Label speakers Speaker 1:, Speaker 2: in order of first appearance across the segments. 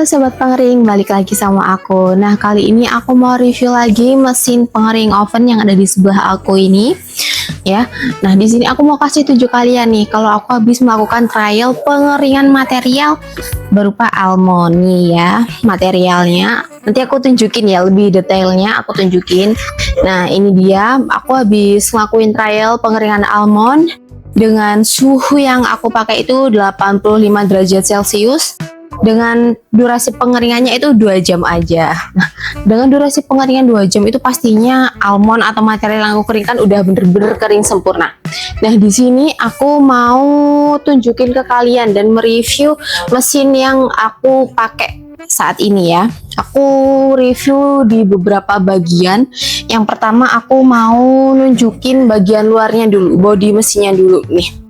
Speaker 1: Sobat Pengering, balik lagi sama aku. Nah, kali ini aku mau review lagi mesin pengering oven yang ada di sebelah aku ini. Ya, nah di sini aku mau kasih tunjuk kalian nih, kalau aku habis melakukan trial pengeringan material berupa almond nih ya, materialnya. Nanti aku tunjukin ya lebih detailnya, aku tunjukin. Nah, ini dia, aku habis ngelakuin trial pengeringan almond dengan suhu yang aku pakai itu 85 derajat Celcius. Dengan durasi pengeringannya itu 2 jam aja. Nah, dengan durasi pengeringan 2 jam itu pastinya almond atau material yang aku keringkan udah bener-bener kering sempurna. Nah, di sini aku mau tunjukin ke kalian dan mereview mesin yang aku pakai saat ini ya. Aku review di beberapa bagian. Yang pertama aku mau nunjukin bagian luarnya dulu, bodi mesinnya dulu nih.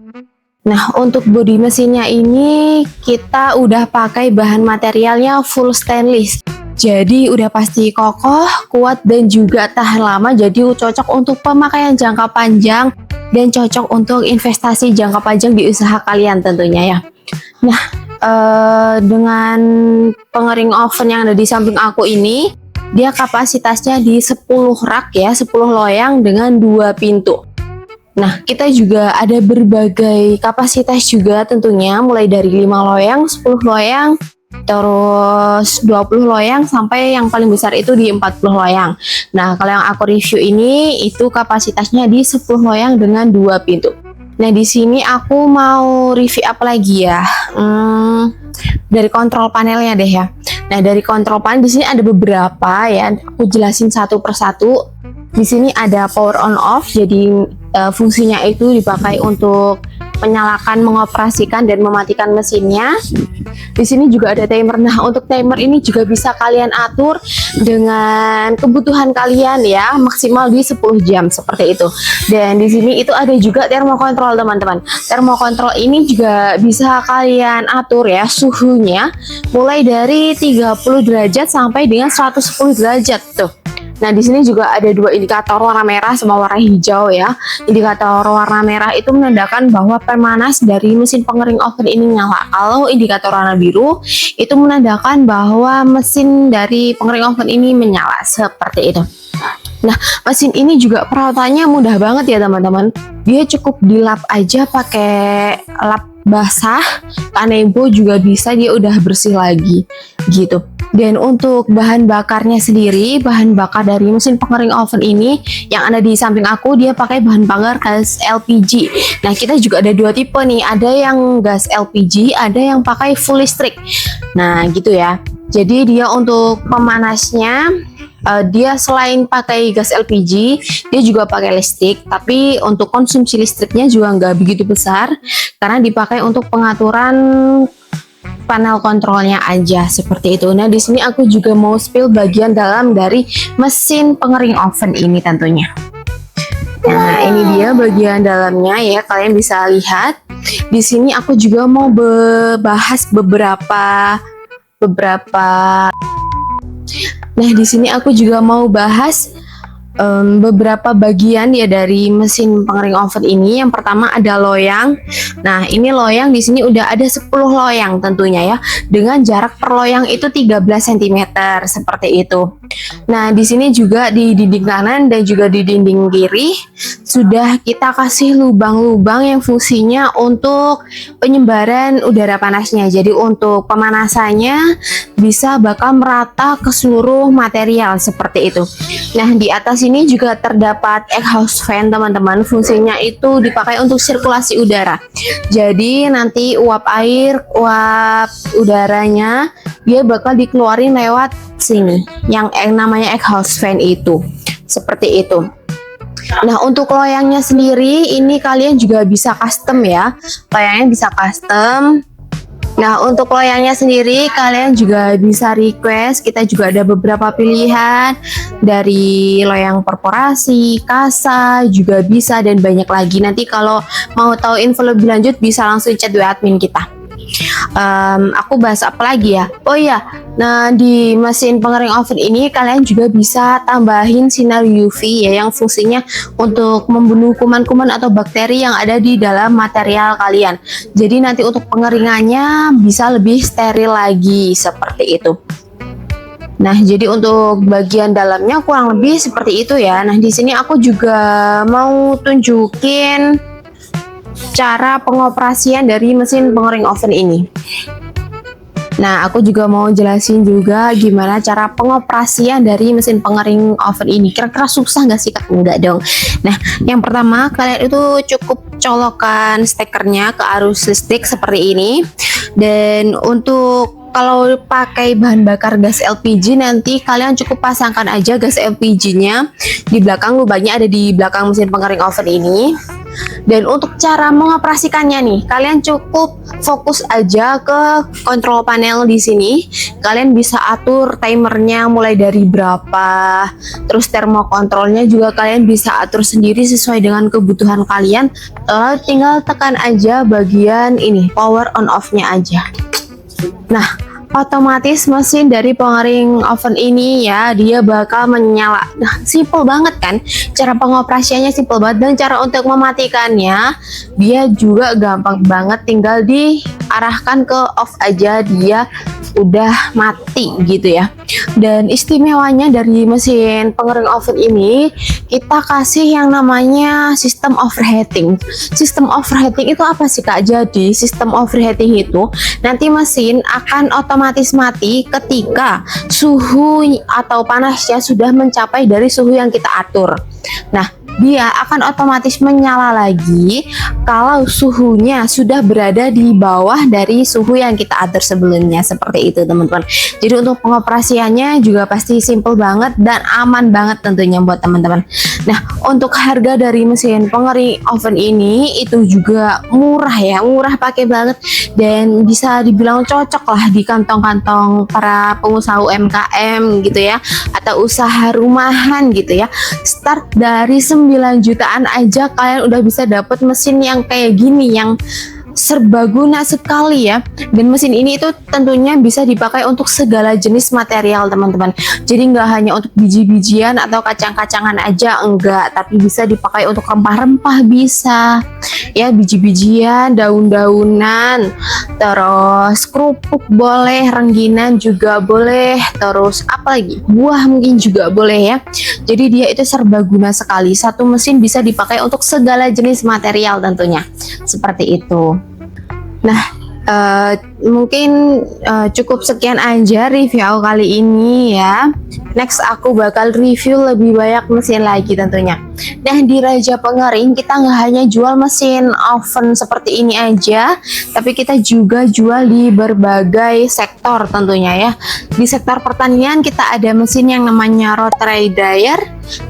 Speaker 1: Nah, untuk bodi mesinnya ini kita udah pakai bahan materialnya full stainless. Jadi udah pasti kokoh, kuat dan juga tahan lama. Jadi cocok untuk pemakaian jangka panjang dan cocok untuk investasi jangka panjang di usaha kalian tentunya ya. Nah, dengan pengering oven yang ada di samping aku ini, dia kapasitasnya di 10 rak ya, 10 loyang dengan 2 pintu. Nah, kita juga ada berbagai kapasitas juga tentunya, mulai dari 5 loyang, 10 loyang, terus 20 loyang, sampai yang paling besar itu di 40 loyang. Nah, kalau yang aku review ini, itu kapasitasnya di 10 loyang dengan 2 pintu. Nah, di sini aku mau review apa lagi ya? Dari kontrol panelnya deh ya. Nah, dari kontrol panel di sini ada beberapa ya, aku jelasin satu persatu. Di sini ada power on off, jadi fungsinya itu dipakai untuk menyalakan, mengoperasikan dan mematikan mesinnya. Di sini juga ada timer. Nah, untuk timer ini juga bisa kalian atur dengan kebutuhan kalian ya, maksimal di 10 jam seperti itu. Dan di sini itu ada juga termokontrol teman-teman. Termokontrol ini juga bisa kalian atur ya suhunya, mulai dari 30 derajat sampai dengan 110 derajat tuh. Nah, di sini juga ada 2 indikator warna merah sama warna hijau ya. Indikator warna merah itu menandakan bahwa pemanas dari mesin pengering oven ini nyala. Kalau indikator warna biru itu menandakan bahwa mesin dari pengering oven ini menyala, seperti itu. Nah, mesin ini juga perawatannya mudah banget ya teman-teman. Dia cukup dilap aja pakai lap basah, kanebo juga bisa, dia udah bersih lagi gitu. Dan untuk bahan bakarnya sendiri, bahan bakar dari mesin pengering oven ini yang ada di samping aku, dia pakai bahan bakar gas LPG. Nah, kita juga ada 2 tipe nih, ada yang gas LPG, ada yang pakai full listrik. Nah, gitu ya. Jadi dia untuk pemanasnya, dia selain pakai gas LPG, dia juga pakai listrik, tapi untuk konsumsi listriknya juga nggak begitu besar karena dipakai untuk pengaturan panel kontrolnya aja seperti itu. Nah, di sini aku juga mau spill bagian dalam dari mesin pengering oven ini tentunya. Nah, ini dia bagian dalamnya ya, kalian bisa lihat. Di sini aku juga mau bahas beberapa. Nah, di sini aku juga mau bahas beberapa bagian ya dari mesin pengering oven ini. Yang pertama ada loyang. Nah, ini loyang di sini udah ada 10 loyang tentunya ya, dengan jarak per loyang itu 13 cm seperti itu. Nah, di sini juga di dinding kanan dan juga di dinding kiri sudah kita kasih lubang-lubang yang fungsinya untuk penyebaran udara panasnya. Jadi untuk pemanasannya bisa bakal merata ke seluruh material seperti itu. Nah, di atas ini juga terdapat exhaust fan teman-teman. Fungsinya itu dipakai untuk sirkulasi udara. Jadi nanti uap air, uap udaranya dia bakal dikeluarin lewat sini yang namanya exhaust fan itu. Seperti itu. Nah, untuk loyangnya sendiri ini kalian juga bisa custom ya. Loyangnya bisa custom. Nah, untuk loyangnya sendiri kalian juga bisa request. Kita juga ada beberapa pilihan dari loyang perforasi, kasa juga bisa, dan banyak lagi. Nanti kalau mau tahu info lebih lanjut bisa langsung chat WA admin kita. Aku bahas apa lagi ya? Oh iya, nah di mesin pengering oven ini kalian juga bisa tambahin sinar UV ya, yang fungsinya untuk membunuh kuman-kuman atau bakteri yang ada di dalam material kalian. Jadi nanti untuk pengeringannya bisa lebih steril lagi seperti itu. Nah, jadi untuk bagian dalamnya kurang lebih seperti itu ya. Nah, di sini aku juga mau tunjukin cara pengoperasian dari mesin pengering oven ini. Nah, aku juga mau jelasin juga gimana cara pengoperasian dari mesin pengering oven ini. Kira-kira susah nggak sih, Kak? Enggak dong. Nah, yang pertama kalian itu cukup colokan stekernya ke arus listrik seperti ini. Dan untuk kalau pakai bahan bakar gas LPG, nanti kalian cukup pasangkan aja gas LPG-nya di belakang, lubangnya ada di belakang mesin pengering oven ini. Dan untuk cara mengoperasikannya nih, kalian cukup fokus aja ke kontrol panel di sini. Kalian bisa atur timernya mulai dari berapa, terus termokontrolnya juga kalian bisa atur sendiri sesuai dengan kebutuhan kalian. Tinggal tekan aja bagian ini, power on off-nya aja. Nah, otomatis mesin dari pengering oven ini ya, dia bakal menyala. Nah, simple banget kan? Cara pengoperasiannya simple banget, dan cara untuk mematikannya dia juga gampang banget, tinggal diarahkan ke off aja, dia udah mati gitu ya. Dan istimewanya dari mesin pengering oven ini, kita kasih yang namanya sistem overheating. Sistem overheating itu apa sih, Kak? Jadi sistem overheating itu nanti mesin akan otomatis mati ketika suhu atau panasnya sudah mencapai dari suhu yang kita atur. Nah, dia akan otomatis menyala lagi kalau suhunya sudah berada di bawah dari suhu yang kita atur sebelumnya, seperti itu teman-teman. Jadi untuk pengoperasiannya juga pasti simple banget dan aman banget tentunya buat teman-teman. Nah, untuk harga dari mesin pengering oven ini itu juga murah ya, murah pakai banget, dan bisa dibilang cocok lah di kantong-kantong para pengusaha UMKM gitu ya, atau usaha rumahan gitu ya. Start dari 9 jutaan aja kalian udah bisa dapat mesin yang kayak gini, yang serbaguna sekali ya. Dan mesin ini itu tentunya bisa dipakai untuk segala jenis material teman-teman. Jadi nggak hanya untuk biji-bijian atau kacang-kacangan aja, enggak, tapi bisa dipakai untuk rempah-rempah bisa ya, biji-bijian, daun-daunan, terus kerupuk boleh, rengginan juga boleh, terus apa lagi, buah mungkin juga boleh ya. Jadi dia itu serbaguna sekali, satu mesin bisa dipakai untuk segala jenis material tentunya, seperti itu. Nah, mungkin cukup sekian aja review aku kali ini ya. Next aku bakal review lebih banyak mesin lagi tentunya. Nah, di Raja Pengering kita nggak hanya jual mesin oven seperti ini aja, tapi kita juga jual di berbagai sektor tentunya ya. Di sektor pertanian kita ada mesin yang namanya rotary dryer,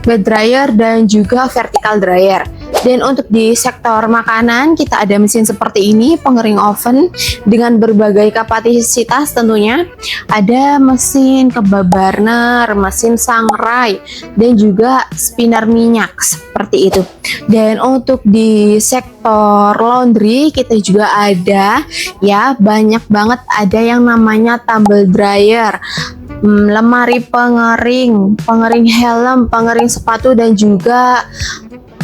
Speaker 1: bed dryer, dan juga vertical dryer. Dan untuk di sektor makanan kita ada mesin seperti ini, pengering oven dengan berbagai kapasitas tentunya. Ada mesin kebab burner, mesin sangrai, dan juga spinner minyak seperti itu. Dan untuk di sektor laundry kita juga ada ya, banyak banget, ada yang namanya tumble dryer, lemari pengering, pengering helm, pengering sepatu, dan juga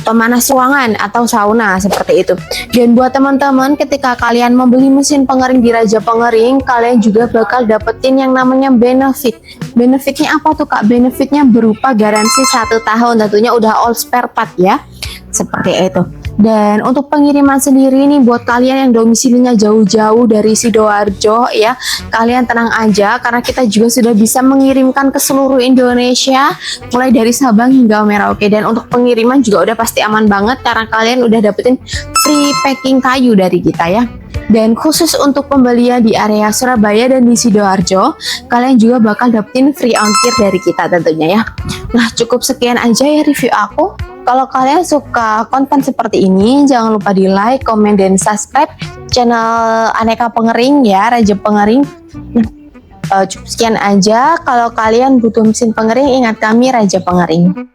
Speaker 1: pemanas ruangan atau sauna seperti itu. Dan buat teman-teman, ketika kalian membeli mesin pengering di Raja Pengering, kalian juga bakal dapetin yang namanya benefit. Benefitnya apa tuh, Kak? Benefitnya berupa garansi 1 tahun, tentunya udah all spare part ya, seperti itu. Dan untuk pengiriman sendiri nih, buat kalian yang domisilinya jauh-jauh dari Sidoarjo ya, kalian tenang aja karena kita juga sudah bisa mengirimkan ke seluruh Indonesia, mulai dari Sabang hingga Merauke. Dan untuk pengiriman juga udah pasti aman banget karena kalian udah dapetin free packing kayu dari kita ya. Dan khusus untuk pembelian di area Surabaya dan di Sidoarjo, kalian juga bakal dapetin free ongkir dari kita tentunya ya. Nah, cukup sekian aja ya review aku. Kalau kalian suka konten seperti ini, jangan lupa di like, komen, dan subscribe channel Aneka Pengering ya, Raja Pengering. Cukup sekian aja. Kalau kalian butuh mesin pengering, ingat kami Raja Pengering.